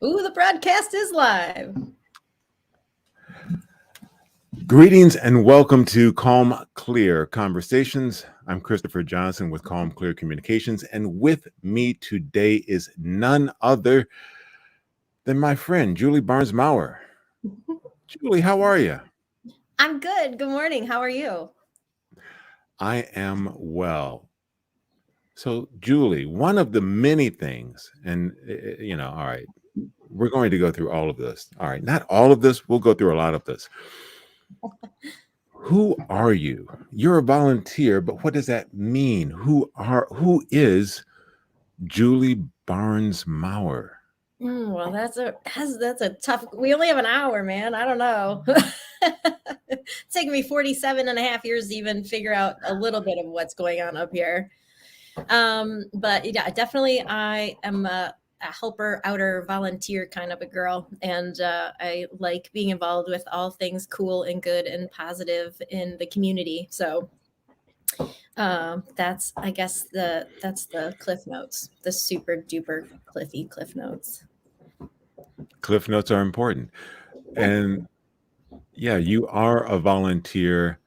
Ooh, the broadcast is live. Greetings and welcome to Calm Clear Conversations. I'm Christopher Johnson with Calm Clear Communications, and with me today is none other than my friend Julie Barnes Maurer. Julie, how are you? I'm good. Good morning. How are you? I am well. So, Julie, one of the many things, and all right, we're going to go through all of this. All right, not all of this, we'll go through a lot of this. Who are you? You're a volunteer, but what does that mean? Who is Julie Barnes Maurer? Well, that's a tough. We only have an hour, man. I don't know. It's taken me 47 and a half years to even figure out a little bit of what's going on up here. But yeah, definitely I am a helper, outer, volunteer kind of a girl, and I like being involved with all things cool and good and positive in the community. So that's I guess that's the cliff notes, the super duper cliffy cliff notes. Cliff notes are important. And yeah, you are a volunteer.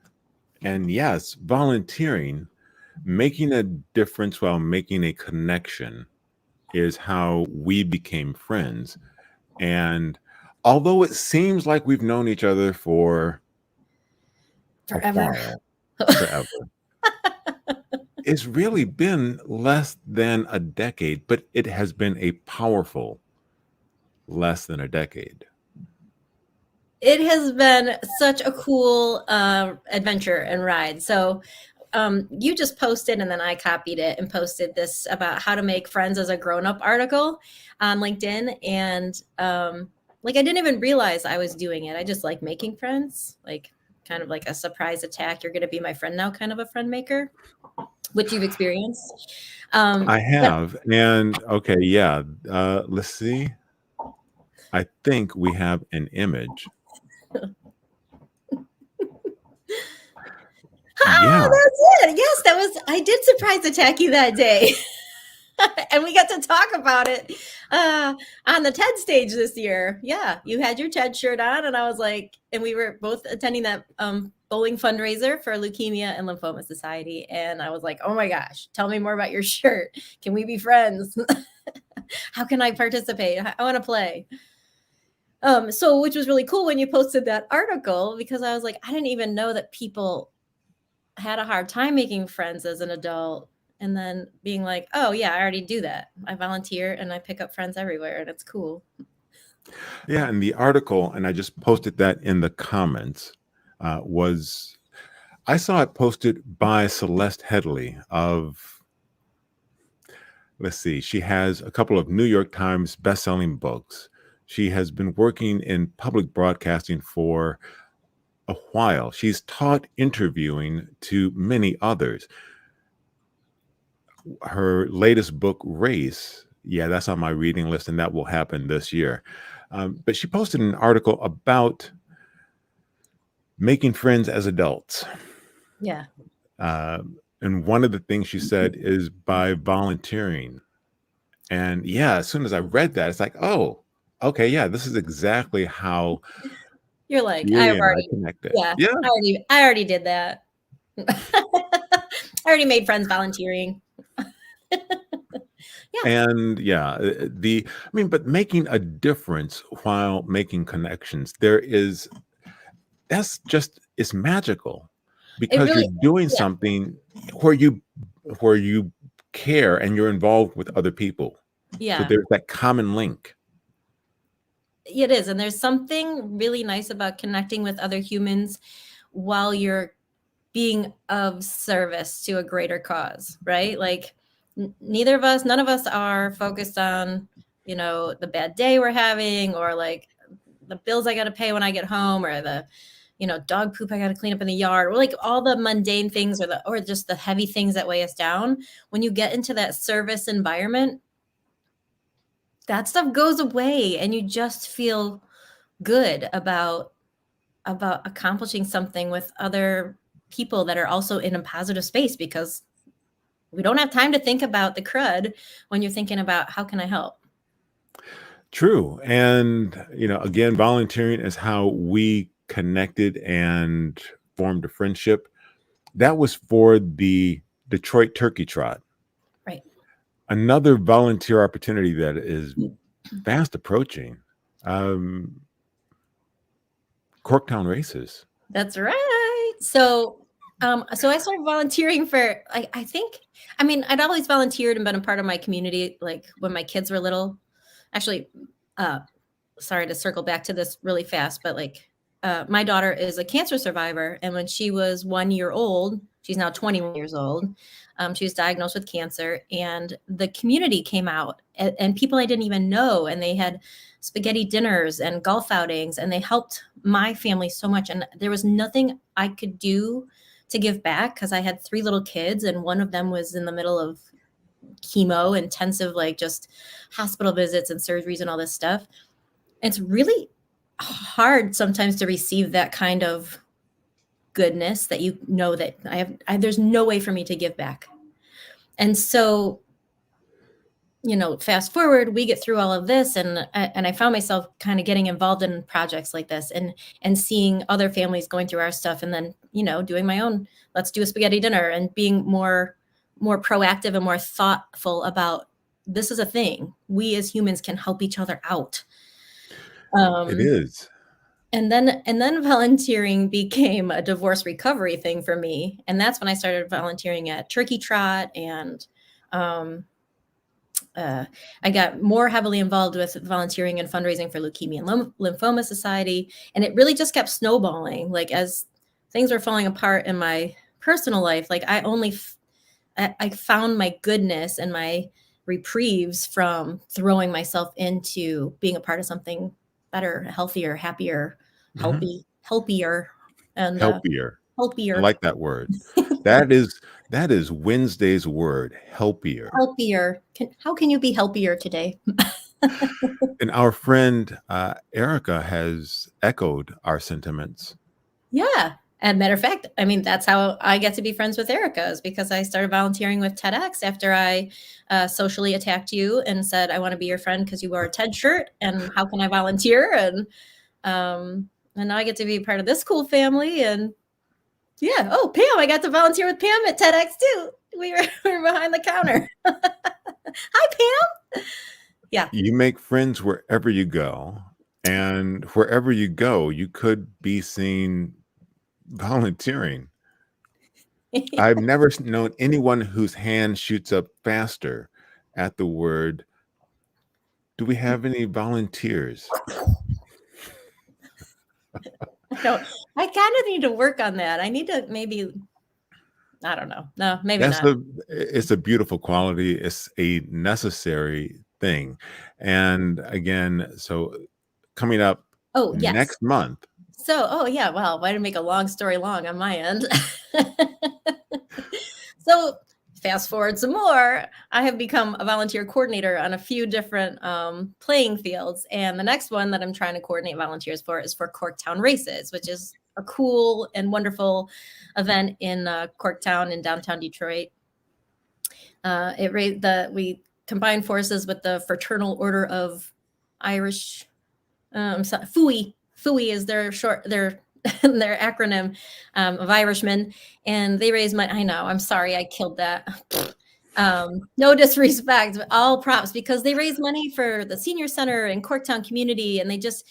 And yes, volunteering, making a difference while making a connection is how we became friends. And although it seems like we've known each other for a Forever. while, forever, it's really been less than a decade, but it has been a powerful less than a decade. It has been such a cool adventure and ride. So you just posted, and then I copied it and posted this about how to make friends as a grown-up article on LinkedIn. And like I didn't even realize I was doing it. I just like making friends, like kind of like a surprise attack. You're going to be my friend now, kind of a friend maker, which you've experienced. I But have. And okay, yeah. Let's see. I think we have an image. ah, Yeah. that's it. Yes, I did surprise attack you that day. And we got to talk about it on the TED stage this year. Yeah, you had your TED shirt on, and I was like, and we were both attending that bowling fundraiser for Leukemia and Lymphoma Society. And I was like, oh my gosh, tell me more about your shirt. Can we be friends? How can I participate? I want to play. So which was really cool when you posted that article, because I was like, I didn't even know that people had a hard time making friends as an adult, and then being like, oh yeah, I already do that. I volunteer and I pick up friends everywhere, and it's cool. Yeah. And the article, and I just posted that in the comments, was I saw it posted by Celeste Headley of, let's see, she has a couple of New York Times best-selling books. She has been working in public broadcasting for a while. She's taught interviewing to many others. Her latest book, Race, yeah, that's on my reading list, and that will happen this year. But she posted an article about making friends as adults. Yeah. And one of the things she said is by volunteering. And yeah, as soon as I read that, it's like, oh, okay, yeah, this is exactly how You're like, Julie and I connected. yeah, Yeah. I already did that. I already made friends volunteering. Yeah. And yeah, but making a difference while making connections, it's magical It because really, you're doing yeah, something where you care and you're involved with other people. So yeah, there's that common link. it is. And there's something really nice about connecting with other humans while you're being of service to a greater cause, right? Like none of us are focused on, the bad day we're having, or like the bills I got to pay when I get home, or the, dog poop I got to clean up in the yard, or like all the mundane things, or just the heavy things that weigh us down. When you get into that service environment, that stuff goes away and you just feel good about accomplishing something with other people that are also in a positive space, because we don't have time to think about the crud when you're thinking about how can I help. True. And, again, volunteering is how we connected and formed a friendship. That was for the Detroit Turkey Trot. Right. Another volunteer opportunity that is fast approaching, Corktown races. That's right. So I started volunteering for, I think, I mean, I'd always volunteered and been a part of my community, like when my kids were little. Actually, sorry to circle back to this really fast, but like my daughter is a cancer survivor. And when she was 1 year old, she's now 21 years old. She was diagnosed with cancer, and the community came out and people I didn't even know. And they had spaghetti dinners and golf outings, and they helped my family so much. And there was nothing I could do to give back because I had 3 little kids, and one of them was in the middle of chemo, intensive, like just hospital visits and surgeries and all this stuff. It's really hard sometimes to receive that kind of goodness that that there's no way for me to give back. And so, fast forward, we get through all of this, and I found myself kind of getting involved in projects like this, and seeing other families going through our stuff, and then doing my own, let's do a spaghetti dinner, and being more proactive and more thoughtful about, this is a thing. We as humans can help each other out. It is. And then volunteering became a divorce recovery thing for me. And that's when I started volunteering at Turkey Trot. And I got more heavily involved with volunteering and fundraising for Leukemia and Lymphoma Society. And it really just kept snowballing. Like, as things were falling apart in my personal life, like I found my goodness and my reprieves from throwing myself into being a part of something better, healthier, happier, Mhm. healthier, and Helpier. I healthier, like that word. That is Wednesday's word, helpier. healthier. How can you be healthier today? And our friend Erica has echoed our sentiments. Yeah. And matter of fact, I mean, that's how I get to be friends with Erica, is because I started volunteering with TEDx after I socially attacked you and said, I want to be your friend because you wore a TED shirt, and how can I volunteer? And now I get to be part of this cool family. And yeah. Oh, Pam, I got to volunteer with Pam at TEDx too. We were, we were behind the counter. Hi, Pam. Yeah. You make friends wherever you go, and wherever you go, you could be seen volunteering. I've never known anyone whose hand shoots up faster at the word, do we have any volunteers? I kind of need to work on that. I need to maybe, I don't know. No, maybe That's not. it's a beautiful quality. It's a necessary thing. And again, so coming up Oh, yes. next month, So, oh yeah, well, way to make a long story long on my end. So, fast forward some more, I have become a volunteer coordinator on a few different playing fields. And the next one that I'm trying to coordinate volunteers for is for Corktown Races, which is a cool and wonderful event in Corktown in downtown Detroit. We combined forces with the Fraternal Order of Irish, FUI. FUI is their their acronym of Irishmen, and they raise money. I know. I'm sorry, I killed that. No disrespect, but all props, because they raise money for the senior center and Corktown community, and the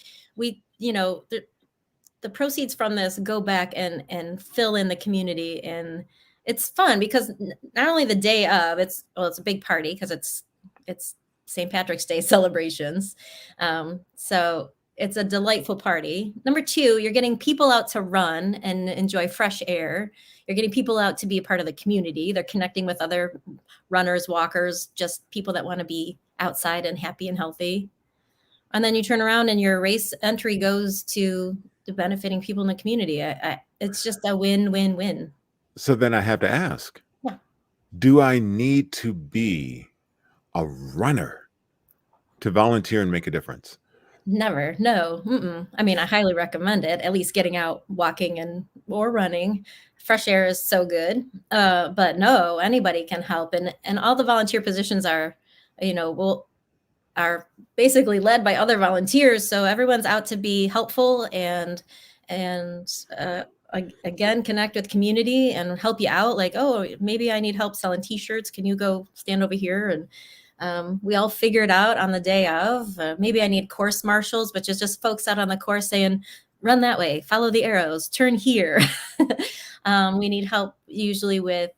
proceeds from this go back and fill in the community, and it's fun because not only the day of, it's a big party because it's St. Patrick's Day celebrations. So it's a delightful party. Number two, you're getting people out to run and enjoy fresh air. You're getting people out to be a part of the community. They're connecting with other runners, walkers, just people that want to be outside and happy and healthy. And then you turn around and your race entry goes to the benefiting people in the community. It's just a win-win-win. so then I have to ask, Yeah. do I need to be a runner to volunteer and make a difference? Never. No. Mm-mm. I mean, I highly recommend it. At least getting out, walking or running. Fresh air is so good. But no, anybody can help, and all the volunteer positions are, well, are basically led by other volunteers. So everyone's out to be helpful and again, connect with community and help you out. Like, oh, maybe I need help selling T-shirts. Can you go stand over here? And we all figure it out on the day of. Maybe I need course marshals, which is just folks out on the course saying, run that way, follow the arrows, turn here. We need help usually with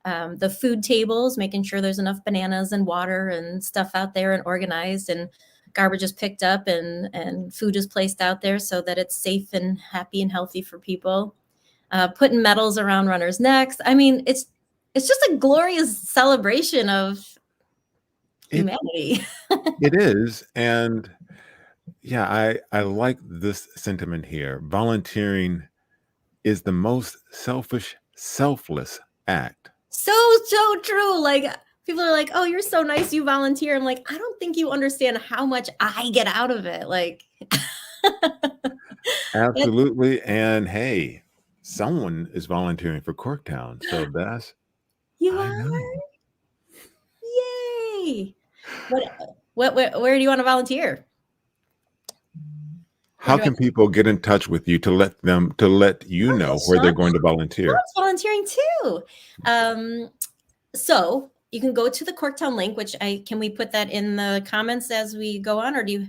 the food tables, making sure there's enough bananas and water and stuff out there and organized, and garbage is picked up and food is placed out there so that it's safe and happy and healthy for people. Putting medals around runners' necks. I mean, it's just a glorious celebration of humanity. It is. And yeah, I like this sentiment here. Volunteering is the most selfless act. So true. Like, people are like, oh, you're so nice, you volunteer. I'm like, I don't think you understand how much I get out of it. Like, Absolutely. And hey, someone is volunteering for Corktown. So that's, you I are? know. Yay. Where do you want to volunteer? How can people get in touch with you to let you know where they're going to volunteer? Sean's volunteering too. So you can go to the Corktown link, which can we put that in the comments as we go on, or do you?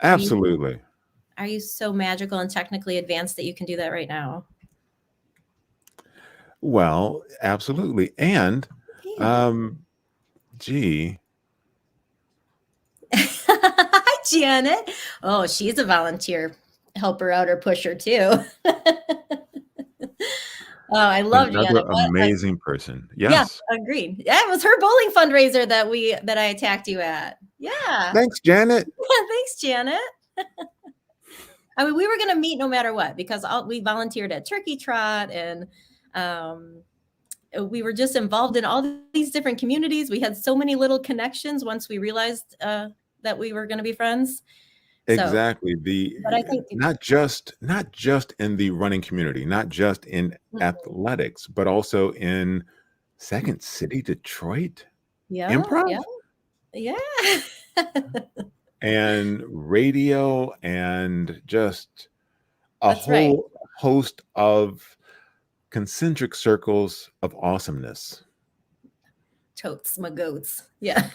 Absolutely. Are you so magical and technically advanced that you can do that right now? Well, absolutely. And gee. Hi, Janet. Oh, she's a volunteer helper out or pusher too. Oh, I love Another Janet. amazing person. Yes, Yes. agreed. Yeah, it was her bowling fundraiser that I attacked you at. Yeah. Thanks, Janet. Thanks, Janet. I mean, we were going to meet no matter what, because we volunteered at Turkey Trot, and we were just involved in all these different communities. We had so many little connections once we realized that we were going to be friends. Exactly. But I think not just in the running community, not just in athletics, but also in Second City, Detroit, improv, yeah. and radio, and just a That's right. whole host of concentric circles of awesomeness. Totes my goats. Yeah.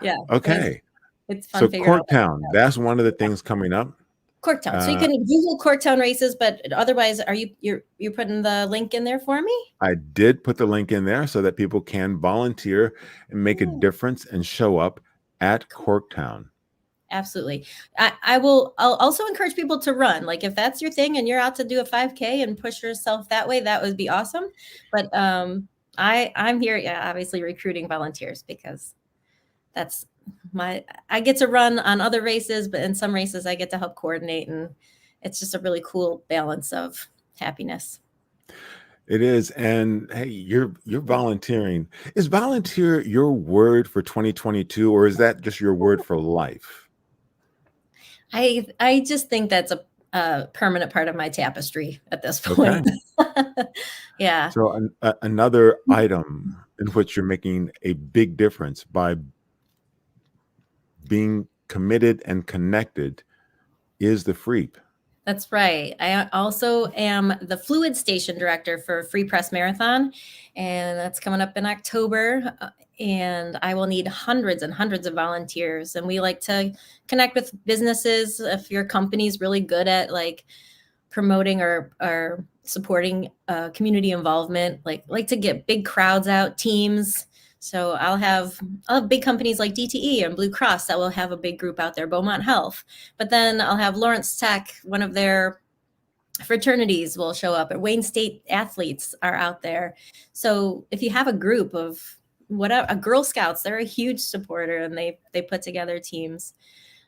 Yeah. Okay. It's fun. So figuring out Corktown, that's one of the things coming up. Corktown. So you can Google Corktown races, but otherwise, you're putting the link in there for me? I did put the link in there so that people can volunteer and make a difference and show up at Corktown. Absolutely. I'll also encourage people to run. Like, if that's your thing and you're out to do a 5K and push yourself that way, that would be awesome. But I'm here, obviously recruiting volunteers, because that's I get to run on other races, but in some races I get to help coordinate, and it's just a really cool balance of happiness. It is. And hey, you're volunteering. Is volunteer your word for 2022, or is that just your word for life? I just think that's a permanent part of my tapestry at this point. Okay. Yeah. So another item in which you're making a big difference by being committed and connected is the FREEP. That's right. I also am the Fluid Station Director for Free Press Marathon, and that's coming up in October. And I will need hundreds and hundreds of volunteers. And we like to connect with businesses. If your company's really good at like promoting or supporting community involvement, like to get big crowds out, teams. So I'll have big companies like DTE and Blue Cross that will have a big group out there, Beaumont Health. But then I'll have Lawrence Tech, one of their fraternities will show up, and Wayne State athletes are out there. So if you have a group of whatever, Girl Scouts, they're a huge supporter, and they put together teams.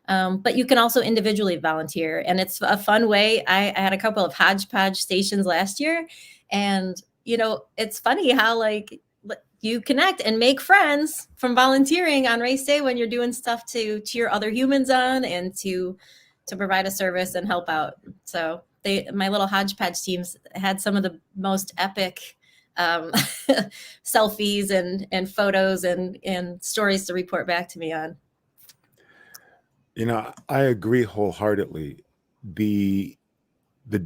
But you can also individually volunteer, and it's a fun way. I had a couple of hodgepodge stations last year, and it's funny how like you connect and make friends from volunteering on race day when you're doing stuff to cheer other humans on and to provide a service and help out. So my little hodgepodge teams had some of the most epic selfies and photos and stories to report back to me on. I agree wholeheartedly. The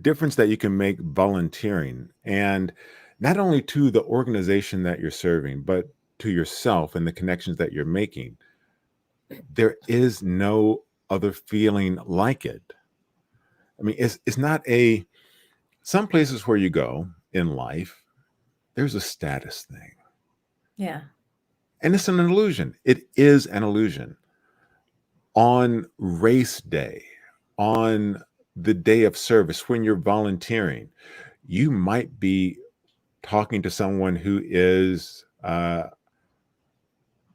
difference that you can make volunteering, and not only to the organization that you're serving, but to yourself and the connections that you're making. There is no other feeling like it. I mean, it's not some places where you go in life, there's a status thing. Yeah. And it's an illusion. It is an illusion. On race day, on the day of service, when you're volunteering, you might be talking to someone who is at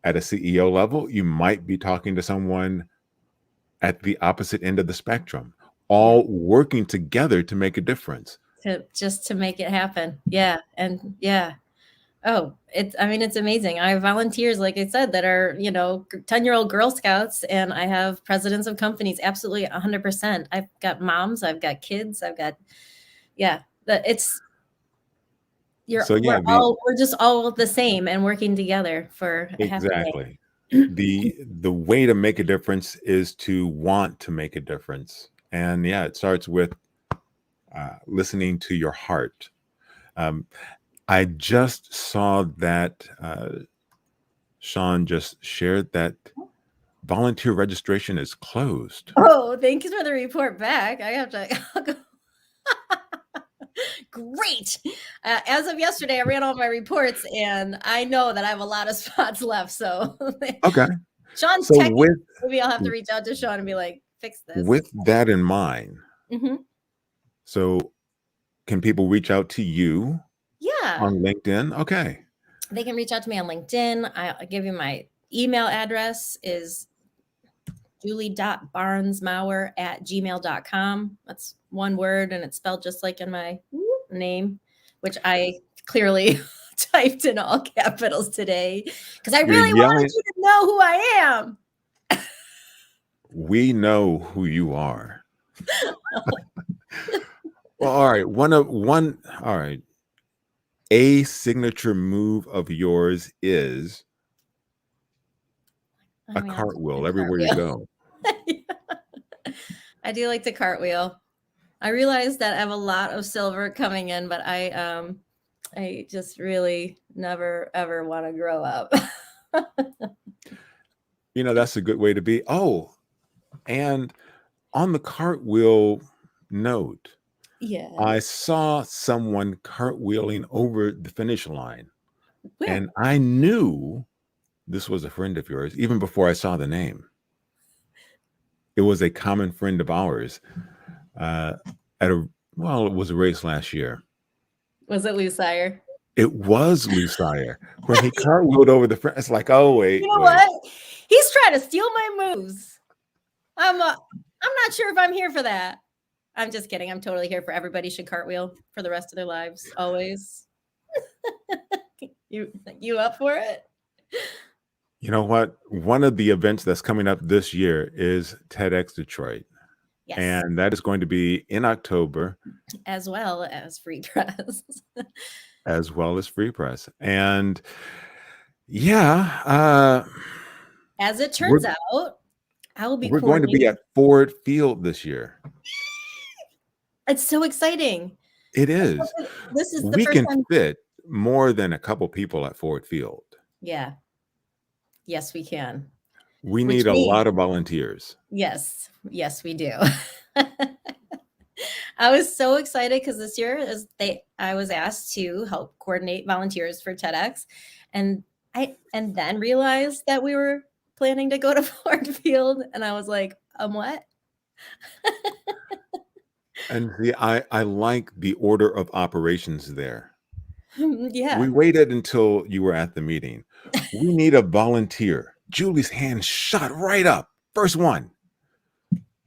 a CEO level. You might be talking to someone at the opposite end of the spectrum, all working together to make a difference. Just to make it happen. Yeah. And yeah. Oh, it's amazing. I have volunteers, like I said, that are, 10-year-old Girl Scouts, and I have presidents of companies. Absolutely 100%. I've got moms, I've got kids, we're just all the same and working together for a happy day. Exactly. The way to make a difference is to want to make a difference. And it starts with listening to your heart. I just saw that Sean just shared that volunteer registration is closed. Oh, thank you for the report back. I'll go. Great. As of yesterday, I ran all my reports, and I know that I have a lot of spots left. So, okay. Sean's so maybe I'll have to reach out to Sean and be like, fix this. With that in mind, mm-hmm. So can people reach out to you? Yeah. On LinkedIn? Okay. They can reach out to me on LinkedIn. I'll give you my email address is julie.barnesmaurer@gmail.com. That's one word, and it's spelled just like in my name, which I clearly typed in all capitals today because I really wanted you to know who I am. We know who you are. Well, all right. All right. A signature move of yours is a cartwheel everywhere you go. I do like to cartwheel. I realize that I have a lot of silver coming in, but I just really never ever want to grow up. That's a good way to be. Oh, and on the cartwheel note, I saw someone cartwheeling over the finish line. Where? And I knew this was a friend of yours even before I saw the name. It was a common friend of ours it was a race last year. Was it Lou Sire? It was Lou Sire. When he cartwheeled over the front, it's like, oh, wait. You know what? He's trying to steal my moves. I'm not sure if I'm here for that. I'm just kidding. I'm totally here for everybody should cartwheel for the rest of their lives. Always. You up for it? You know what? One of the events that's coming up this year is TEDx Detroit. Yes. And that is going to be in October. As well as Free Press. As well as Free Press. And as it turns out, I will be We're going to be at Ford Field this year. It's so exciting. It is. This is the we first can time. Fit more than a couple people at Ford Field. Yeah. Yes, we can. We need a lot of volunteers. Yes, we do. I was so excited because this year I was asked to help coordinate volunteers for TEDx, and then realized that we were planning to go to Ford Field, and I was like, what? And see, I like the order of operations there. Yeah. We waited until you were at the meeting. We need a volunteer. Julie's hand shot right up. First one.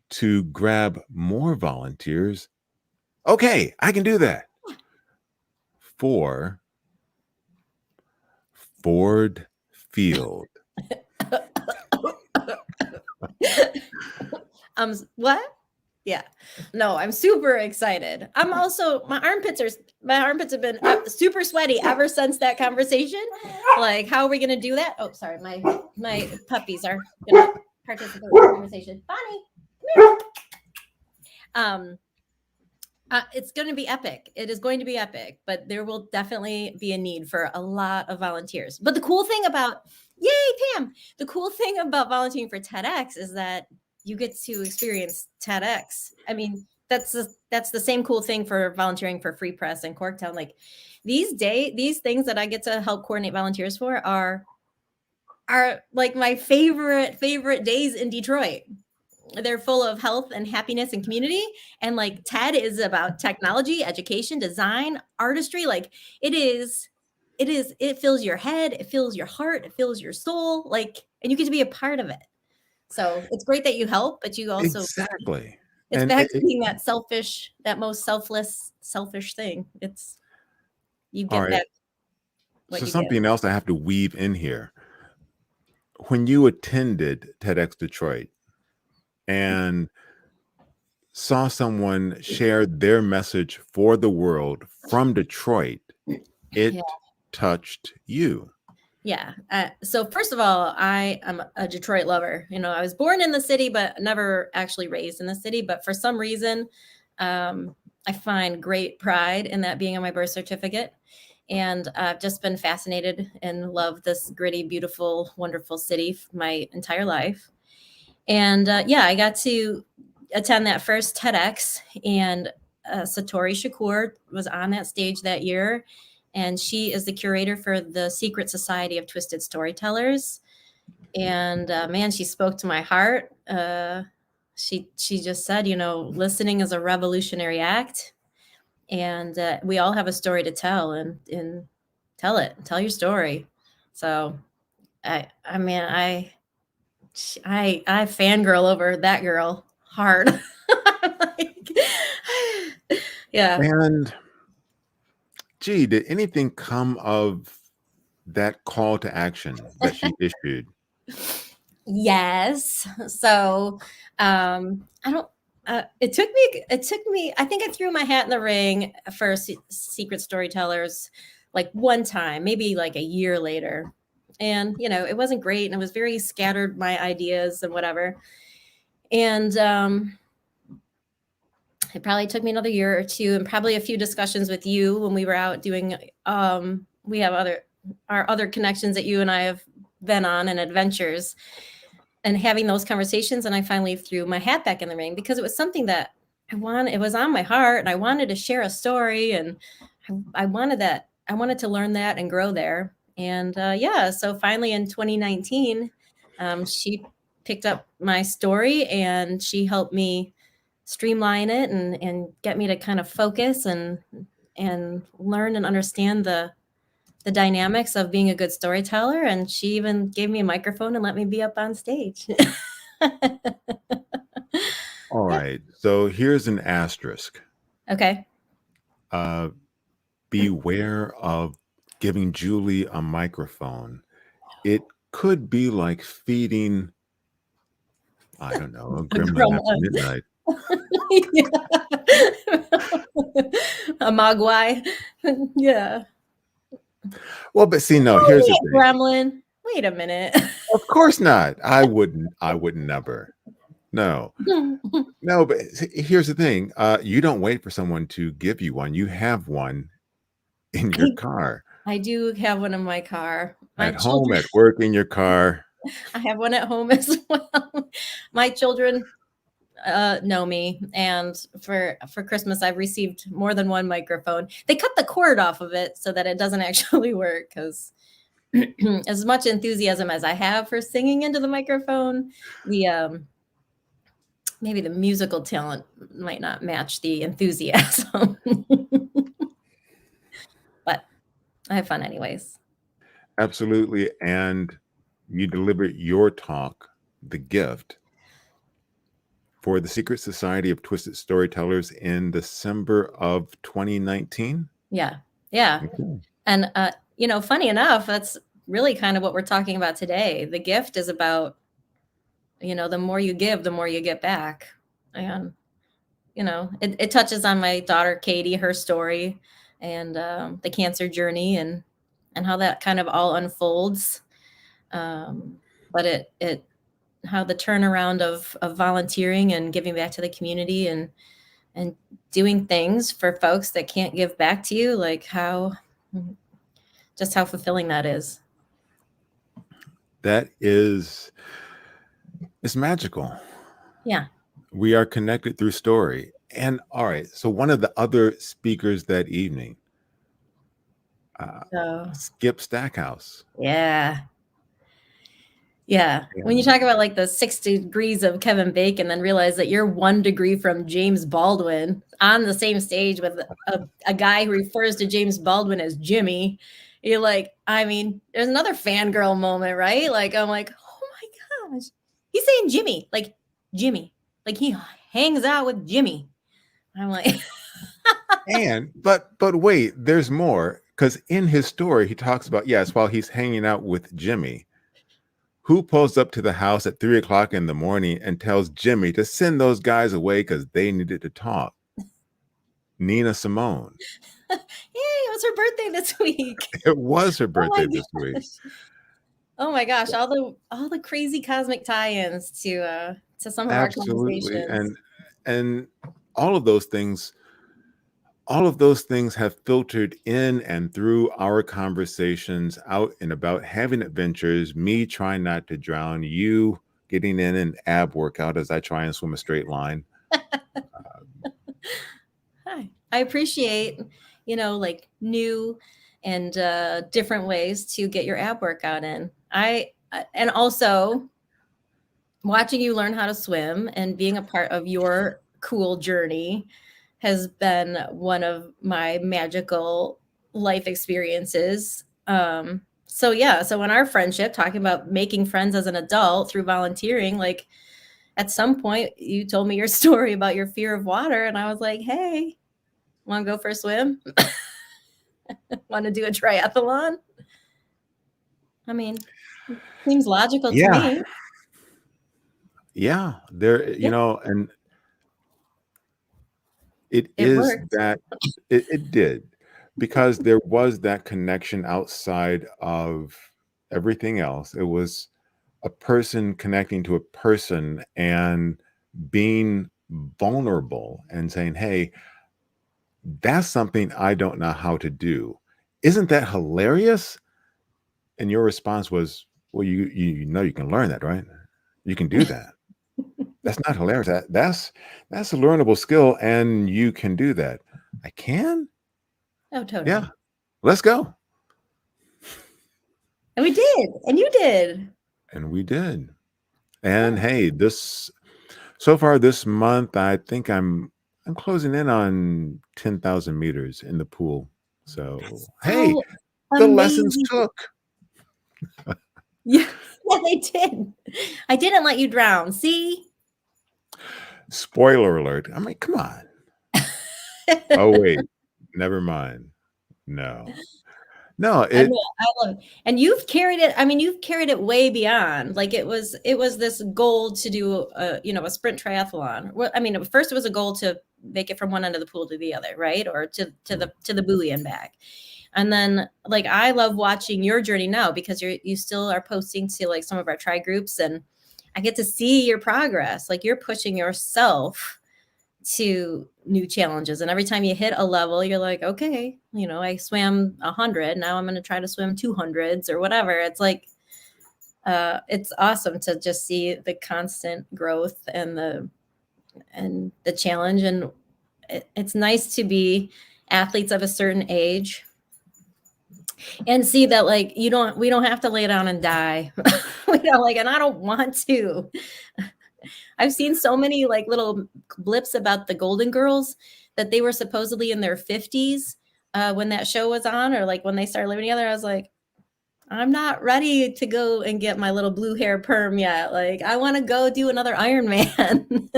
To grab more volunteers. Okay, I can do that. For Ford Field. What? Yeah. No, I'm super excited. I'm also, my armpits have been super sweaty ever since that conversation. Like, how are we going to do that? Oh, sorry. My puppies are going to participate in the conversation. Bonnie, come here. It's going to be epic. It is going to be epic, but there will definitely be a need for a lot of volunteers. But the cool thing about, yay, Pam, the cool thing about volunteering for TEDx is that you get to experience TEDx. I mean, that's the same cool thing for volunteering for Free Press and Corktown. Like these things that I get to help coordinate volunteers for are like my favorite days in Detroit. They're full of health and happiness and community. And like TED is about technology, education, design, artistry. Like it fills your head, it fills your heart, it fills your soul. Like, and you get to be a part of it. So it's great that you help, but you also, Exactly. it's And back to being that most selfish thing. It's, you all get right. back what So you give. something else I have to weave in here. When you attended TEDx Detroit and saw someone share their message for the world from Detroit, it Yeah. touched you. Yeah. So first of all, I am a Detroit lover. You know, I was born in the city, but never actually raised in the city. But for some reason, I find great pride in that being on my birth certificate. And I've just been fascinated and loved this gritty, beautiful, wonderful city my entire life. And yeah, I got to attend that first TEDx, and Satori Shakur was on that stage that year. And she is the curator for the Secret Society of Twisted Storytellers. And man, she spoke to my heart. She just said, you know, listening is a revolutionary act, and we all have a story to tell, and tell your story. So I mean, I fangirl over that girl hard. Like, yeah. And gee, did anything come of that call to action that she issued? Yes. So I don't it took me, I think I threw my hat in the ring for Secret Storytellers like one time, maybe like a year later. And you know, it wasn't great and it was very scattered, my ideas and whatever. And it probably took me another year or two and probably a few discussions with you when we were out doing we have our other connections that you and I have been on and adventures, and having those conversations. And I finally threw my hat back in the ring because it was something that it was on my heart, and I wanted to share a story, and I wanted to learn that and grow there. And yeah, so finally in 2019, she picked up my story and she helped me streamline it and get me to kind of focus and learn and understand the dynamics of being a good storyteller. And she even gave me a microphone and let me be up on stage. All right. So here's an asterisk. Okay. Beware of giving Julie a microphone. It could be like feeding, I don't know, a A gremlin after gremlin. midnight. A mogwai. Yeah. Well, but see, no, here's the thing. Gremlin. Wait a minute. Of course not. I wouldn't never. No. No, but here's the thing. You don't wait for someone to give you one. You have one in your car. I do have one in my car. At home, at work, in your car. I have one at home as well. My children know me, and for Christmas I've received more than one microphone. They cut the cord off of it so that it doesn't actually work, because as much enthusiasm as I have for singing into the microphone, the maybe the musical talent might not match the enthusiasm. But I have fun anyways. Absolutely. And you delivered your talk, The Gift, for the Secret Society of Twisted Storytellers in December of 2019. Yeah. Okay. And you know, funny enough, that's really kind of what we're talking about today. The gift is about, you know, the more you give, the more you get back. And it touches on my daughter Katie, her story, and the cancer journey, and how that kind of all unfolds. But it how the turnaround of volunteering and giving back to the community, and doing things for folks that can't give back to you, like just how fulfilling that is. That is, it's magical. Yeah. We are connected through story. And all right, so one of the other speakers that evening, So Skip Stackhouse. yeah. Yeah. When you talk about like the 6 degrees of Kevin Bacon, then realize that you're 1 degree from James Baldwin on the same stage with a guy who refers to James Baldwin as Jimmy. You're like, I mean, there's another fangirl moment, right? Like, I'm like, oh my gosh. He's saying Jimmy, like Jimmy. Like he hangs out with Jimmy. I'm like, But wait, there's more. Because in his story, he talks about, yes, while he's hanging out with Jimmy, who pulls up to the house at 3 o'clock in the morning and tells Jimmy to send those guys away because they needed to talk? Nina Simone. hey, it was her birthday this week. It was her Oh my birthday this week. gosh. Oh my gosh, all the crazy cosmic tie-ins to some of our Absolutely. conversations. And all of those things have filtered in and through our conversations, out and about, having adventures, me trying not to drown, you getting in an ab workout as I try and swim a straight line. Hi. I appreciate, like new and different ways to get your ab workout in. And also watching you learn how to swim and being a part of your cool journey has been one of my magical life experiences. So yeah, so in our friendship, talking about making friends as an adult through volunteering, like at some point you told me your story about your fear of water, and I was like, hey, want to go for a swim? Want to do a triathlon? I mean, seems logical to Yeah. me. Yeah. There, Yeah, and it it is worked. that it did, because there was that connection outside of everything else. It was a person connecting to a person and being vulnerable and saying, hey, that's something I don't know how to do. Isn't that hilarious? And your response was, well, you know you can learn that, right? You can do that. That's not hilarious. That's a learnable skill, and you can do that. I can? Oh, totally. Yeah. Let's go. And we did. And you did. And we did. And hey, so far this month, I think I'm closing in on 10,000 meters in the pool. So hey, So the lessons amazing. took. Yeah, yeah, they did. I didn't let you drown. See? Spoiler alert. I mean, come on. Oh wait, never mind. No. No, I know, I love it. And you've carried it. I mean, you've carried it way beyond. Like it was this goal to do a sprint triathlon. Well, I mean, at first it was a goal to make it from one end of the pool to the other, right? Or to the buoy and back. And then like I love watching your journey now, because you still are posting to like some of our tri groups, and I get to see your progress. Like you're pushing yourself to new challenges. And every time you hit a level, you're like, okay, I swam 100. Now I'm going to try to swim 200s or whatever. It's like, it's awesome to just see the constant growth and the challenge. And it's nice to be athletes of a certain age and see that like we don't have to lay down and die. And I don't want to. I've seen so many like little blips about the Golden Girls that they were supposedly in their 50s when that show was on, or like when they started living together. I was like, I'm not ready to go and get my little blue hair perm yet. Like, I want to go do another Iron Man.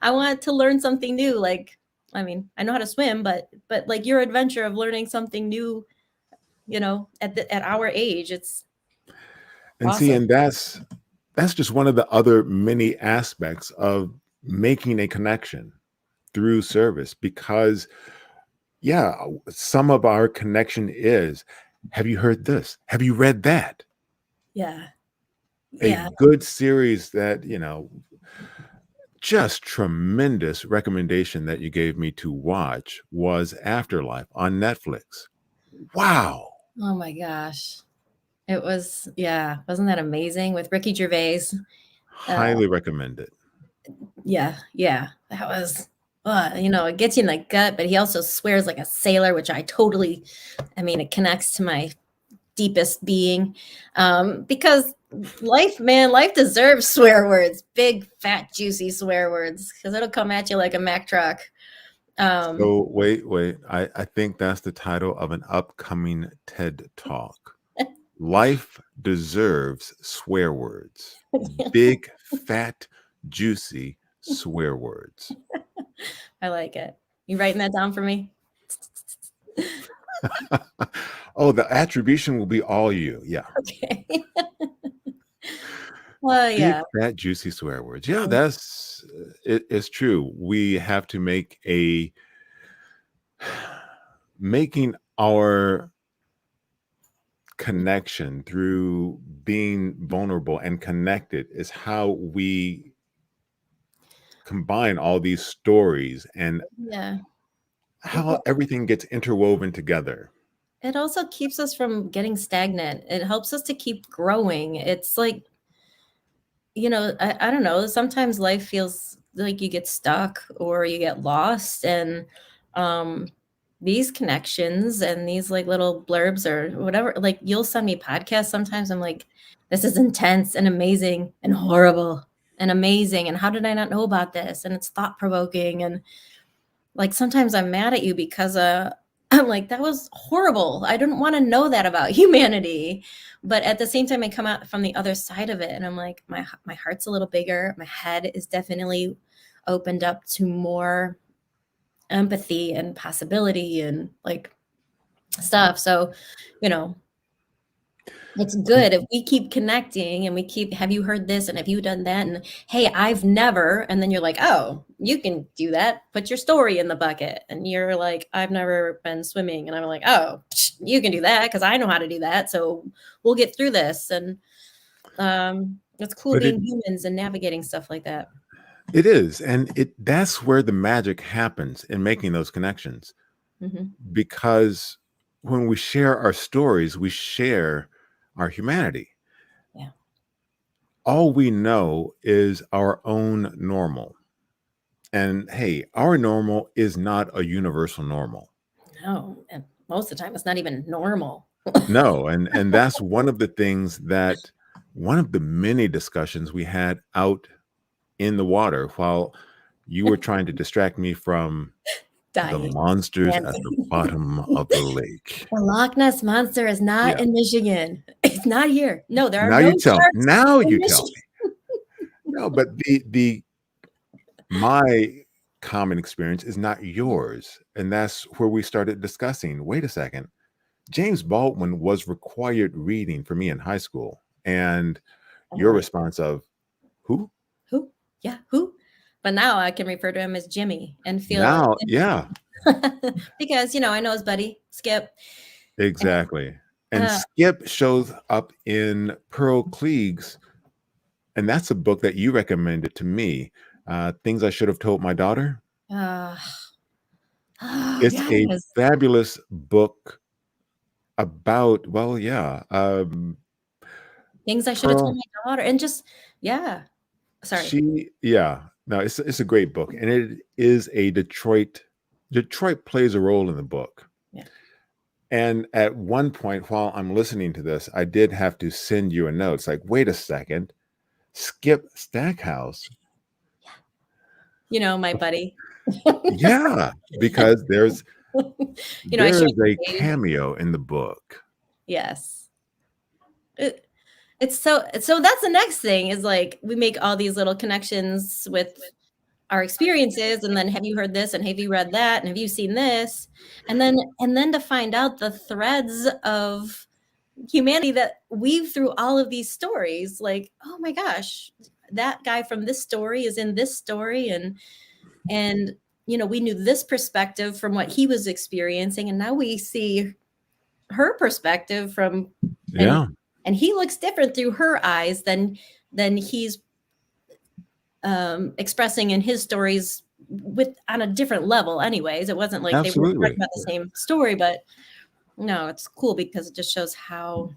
I want to learn something new. Like, I mean, I know how to swim, but like your adventure of learning something new, at our age, it's and see, awesome. and that's just one of the other many aspects of making a connection. through service because, yeah, some of our connection is, have you heard this? Have you read that? Yeah. A Yeah. good series that, just tremendous recommendation that you gave me to watch was Afterlife on Netflix. Wow. Oh my gosh. It was, yeah. Wasn't that amazing with Ricky Gervais? Highly recommend it. Yeah. Yeah. That was, it gets you in the gut, but he also swears like a sailor, which I mean, it connects to my deepest being. Because life deserves swear words, big, fat, juicy swear words, because it'll come at you like a Mack truck. So wait. I think that's the title of an upcoming TED Talk. Life deserves swear words. Big, fat, juicy swear words. I like it. You writing that down for me? Oh, the attribution will be all you. Yeah. Okay. Well, Big, yeah. fat, juicy swear words. Yeah, that's it's true. We have to making our connection through being vulnerable and connected is how we combine all these stories and Yeah. how everything gets interwoven together. It also keeps us from getting stagnant. It helps us to keep growing. It's like, I don't know, sometimes life feels like you get stuck or you get lost. And um, these connections and these like little blurbs or whatever, like you'll send me podcasts sometimes. I'm like, this is intense and amazing and horrible and amazing. And how did I not know about this? And it's thought provoking. And like sometimes I'm mad at you because I'm like, that was horrible. I didn't want to know that about humanity. But at the same time, I come out from the other side of it and I'm like, my heart's a little bigger. My head is definitely opened up to more empathy and possibility and like stuff. So, you know, it's good if we keep connecting and we keep, have you heard this? And have you done that? And hey, I've never, and then you're like, oh, you can do that. Put your story in the bucket. And you're like, I've never been swimming. And I'm like, oh, you can do that because I know how to do that. So we'll get through this. And it's cool But being humans and navigating stuff like that. it is, and that's where the magic happens in making those connections. Hmm. Because when we share our stories, we share our humanity. Yeah. All we know is our own normal. And hey, our normal is not a universal normal. No. And most of the time, it's not even normal. No, and that's one of the things that one of the many discussions we had out in the water while you were trying to distract me from the Dying. monsters at the Dancing. bottom of the lake. The Loch Ness Monster is not Yeah. in Michigan. It's not here. No, there are Now no you tell sharks now in you tell Michigan. me. No, but the my common experience is not yours. And that's where we started discussing, wait a second. James Baldwin was required reading for me in high school. And I'm your like, response of who? who? Yeah, who? But now I can refer to him as Jimmy and feel Now, yeah, because I know his buddy Skip. exactly. And Uh, Skip shows up in Pearl Cleague's, and that's a book that you recommended to me. Things I Should Have Told My Daughter. uh, oh It's a yes, fabulous book about, well, yeah, things I should have told Pearl. my daughter, and just yeah. Sorry. Yeah, no, it's a great book, and it is a Detroit plays a role in the book. Yeah. And at one point while I'm listening to this, I did have to send you a note. It's like, wait a second, Skip Stackhouse. My buddy. Yeah, because there's I there share is a the age. cameo in the book. Yes. It's so that's the next thing is like we make all these little connections with our experiences and then have you heard this and have you read that and have you seen this and then to find out the threads of humanity that weave through all of these stories like oh my gosh that guy from this story is in this story and we knew this perspective from what he was experiencing, and now we see her perspective from, Yeah, and he looks different through her eyes than he's expressing in his stories on a different level. Anyways, it wasn't like they were talking absolutely. about the same story, but no, it's cool because it just shows how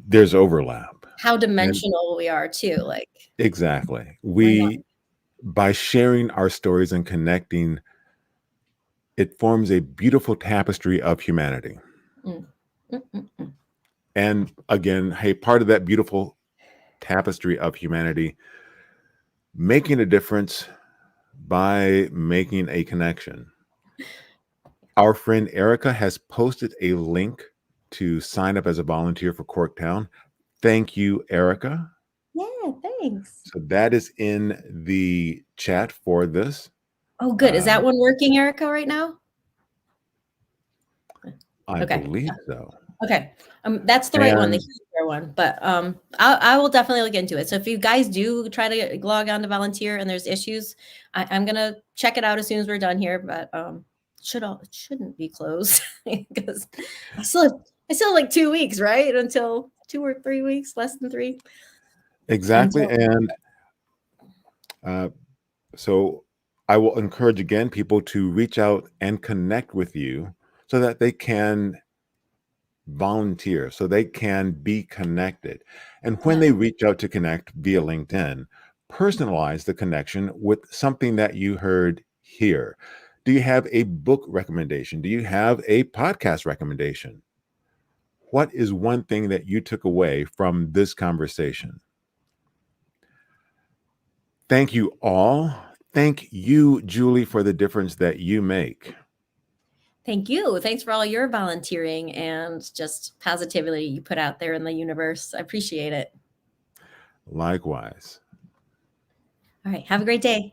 There's overlap. And dimensional we are too. Like, exactly. why not? By sharing our stories and connecting, it forms a beautiful tapestry of humanity. Mm. Mm, mm, mm. And again, hey, part of that beautiful tapestry of humanity, making a difference by making a connection. Our friend Erica has posted a link to sign up as a volunteer for Corktown. Thank you, Erica. Yeah, thanks. So that is in the chat for this. Oh, good. Is that Um, one working, Erica, right now? I Okay. believe so. Okay. That's the right one, the And easier one. But I will definitely look into it. So if you guys do try to log on to volunteer and there's issues, I'm gonna check it out as soon as we're done here. But it shouldn't be closed because I still have like 2 weeks, right? Until 2 or 3 weeks, less than 3. exactly. Until And uh, so I will encourage again people to reach out and connect with you so that they can volunteer, so they can be connected. And when yeah. they reach out to connect via LinkedIn, personalize the connection with something that you heard here. Do you have a book recommendation? Do you have a podcast recommendation? What is one thing that you took away from this conversation? Thank you all. Thank you, Julie, for the difference that you make. Thank you. Thanks for all your volunteering and just positivity you put out there in the universe. I appreciate it. Likewise. All right. Have a great day.